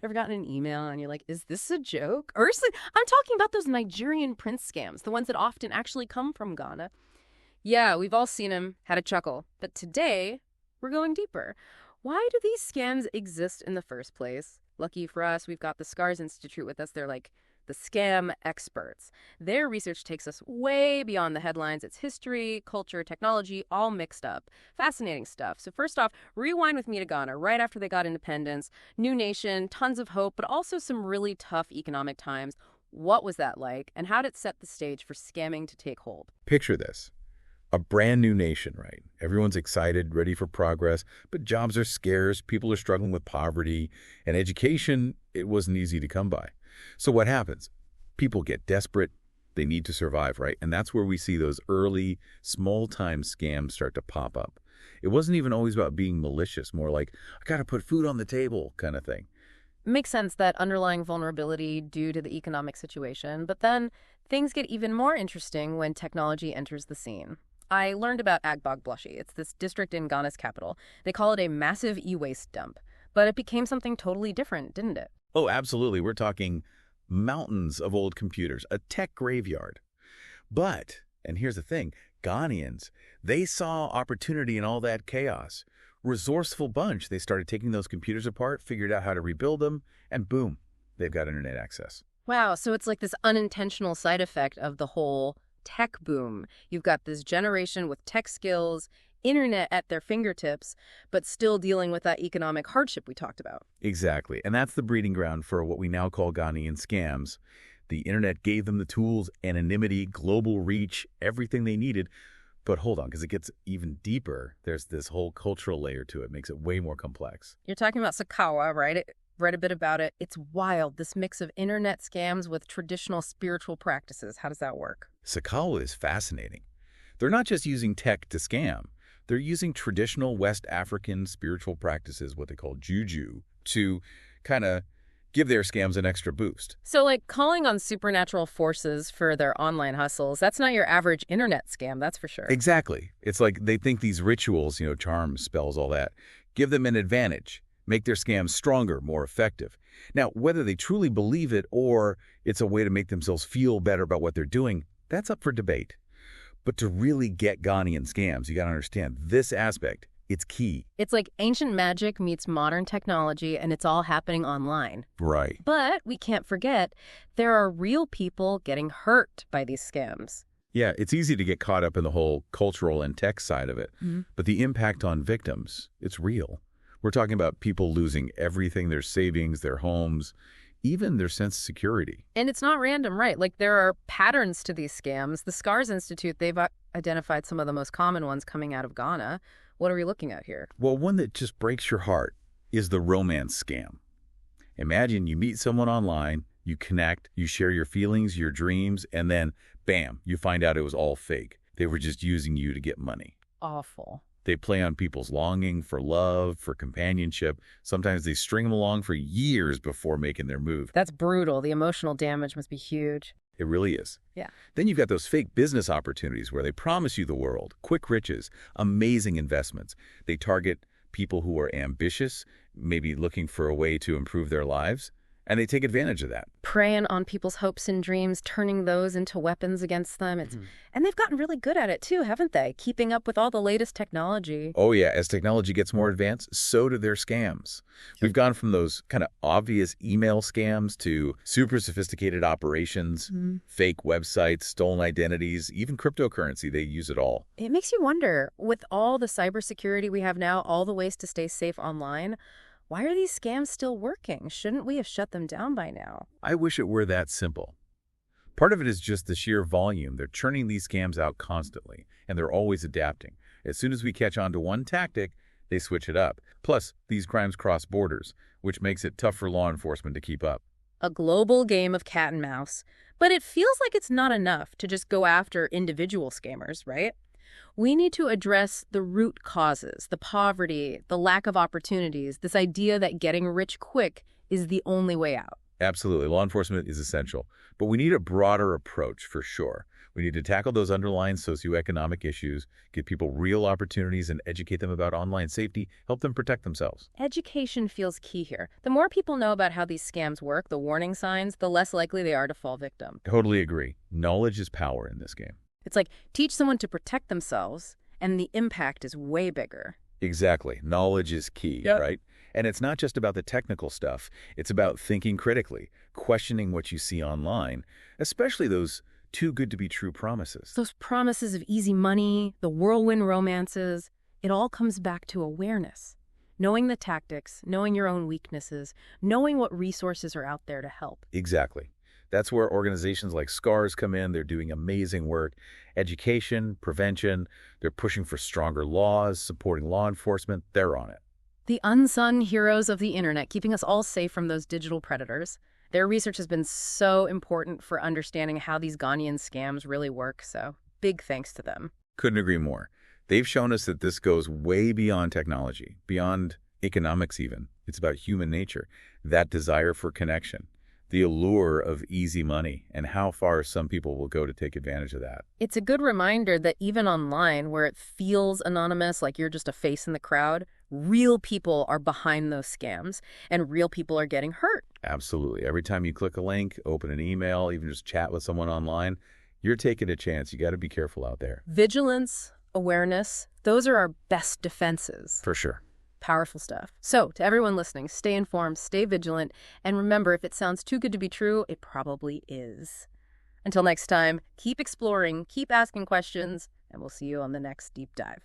Ever gotten an email and you're like, is this a joke? Or I'm talking about those Nigerian prince scams, the ones that often actually come from Ghana. Yeah, we've all seen them, had a chuckle. But today, we're going deeper. Why do these scams exist in the first place? Lucky for us, we've got the SCARS Institute with us. They're like the scam experts. Their research takes us way beyond the headlines. It's history, culture, technology, all mixed up. Fascinating stuff. So first off, rewind with me to Ghana right after they got independence. New nation, tons of hope, but also some really tough economic times. What was that like, and how did it set the stage for scamming to take hold? Picture this. A brand new nation, right? Everyone's excited, ready for progress, but jobs are scarce, people are struggling with poverty, and education, it wasn't easy to come by. So what happens? People get desperate, they need to survive, right? And that's where we see those early, small-time scams start to pop up. It wasn't even always about being malicious, more like, I gotta put food on the table kind of thing. Makes sense, that underlying vulnerability due to the economic situation, but then things get even more interesting when technology enters the scene. I learned about Agbog Blushie. It's this district in Ghana's capital. They call it a massive e-waste dump. But it became something totally different, didn't it? Oh, absolutely. We're talking mountains of old computers, a tech graveyard. But, and here's the thing, Ghanaians, they saw opportunity in all that chaos. Resourceful bunch. They started taking those computers apart, figured out how to rebuild them, and boom, they've got internet access. Wow, so it's like this unintentional side effect of the whole tech boom. You've got this generation with tech skills, internet at their fingertips, but still dealing with that economic hardship we talked about. Exactly. And that's the breeding ground for what we now call Ghanaian scams. The internet gave them the tools, anonymity, global reach, everything they needed. But hold on, because it gets even deeper. There's this whole cultural layer to it. Makes it way more complex. You're talking about Sakawa, right? Read a bit about it. It's wild, this mix of internet scams with traditional spiritual practices. How does that work? Sakawa is fascinating. They're not just using tech to scam. They're using traditional West African spiritual practices, what they call juju, to kind of give their scams an extra boost. So like calling on supernatural forces for their online hustles, that's not your average internet scam, that's for sure. Exactly. It's like they think these rituals, charms, spells, all that, give them an advantage, make their scams stronger, more effective. Now, whether they truly believe it or it's a way to make themselves feel better about what they're doing, that's up for debate. But to really get Ghanaian scams, you got to understand this aspect. It's key. It's like ancient magic meets modern technology, and it's all happening online. Right. But we can't forget, there are real people getting hurt by these scams. Yeah, it's easy to get caught up in the whole cultural and tech side of it. But the impact on victims, it's real. We're talking about people losing everything, their savings, their homes, even their sense of security. And it's not random, right? Like there are patterns to these scams. The SCARS Institute, they've identified some of the most common ones coming out of Ghana. What are we looking at here? Well, one that just breaks your heart is the romance scam. Imagine you meet someone online, you connect, you share your feelings, your dreams, and then, bam, you find out it was all fake. They were just using you to get money. Awful. They play on people's longing for love, for companionship. Sometimes they string them along for years before making their move. That's brutal. The emotional damage must be huge. It really is. Yeah. Then you've got those fake business opportunities where they promise you the world, quick riches, amazing investments. They target people who are ambitious, maybe looking for a way to improve their lives, and they take advantage of that. Preying on people's hopes and dreams, turning those into weapons against them. And they've gotten really good at it too, haven't they? Keeping up with all the latest technology. Oh yeah, as technology gets more advanced, so do their scams. We've gone from those kind of obvious email scams to super sophisticated operations, fake websites, stolen identities, even cryptocurrency. They use it all. It makes you wonder, with all the cybersecurity we have now, all the ways to stay safe online, why are these scams still working? Shouldn't we have shut them down by now? I wish it were that simple. Part of it is just the sheer volume. They're churning these scams out constantly, and they're always adapting. As soon as we catch on to one tactic, they switch it up. Plus, these crimes cross borders, which makes it tough for law enforcement to keep up. A global game of cat and mouse. But it feels like it's not enough to just go after individual scammers, right? We need to address the root causes, the poverty, the lack of opportunities, this idea that getting rich quick is the only way out. Absolutely. Law enforcement is essential. But we need a broader approach for sure. We need to tackle those underlying socioeconomic issues, give people real opportunities and educate them about online safety, help them protect themselves. Education feels key here. The more people know about how these scams work, the warning signs, the less likely they are to fall victim. Totally agree. Knowledge is power in this game. It's like teach someone to protect themselves, and the impact is way bigger. Exactly. Knowledge is key, Yep. right? And it's not just about the technical stuff. It's about thinking critically, questioning what you see online, especially those too good to be true promises. Those promises of easy money, the whirlwind romances, it all comes back to awareness. Knowing the tactics, knowing your own weaknesses, knowing what resources are out there to help. Exactly. That's where organizations like SCARS come in. They're doing amazing work. Education, prevention, they're pushing for stronger laws, supporting law enforcement. They're on it. The unsung heroes of the internet, keeping us all safe from those digital predators. Their research has been so important for understanding how these Ghanaian scams really work, so big thanks to them. Couldn't agree more. They've shown us that this goes way beyond technology, beyond economics even. It's about human nature, that desire for connection, the allure of easy money, and how far some people will go to take advantage of that. It's a good reminder that even online, where it feels anonymous, like you're just a face in the crowd, real people are behind those scams, and real people are getting hurt. Absolutely. Every time you click a link, open an email, even just chat with someone online, you're taking a chance. You got to be careful out there. Vigilance, awareness, those are our best defenses. For sure. Powerful stuff. So, to everyone listening, stay informed, stay vigilant, and remember, if it sounds too good to be true, it probably is. Until next time, keep exploring, keep asking questions, and we'll see you on the next deep dive.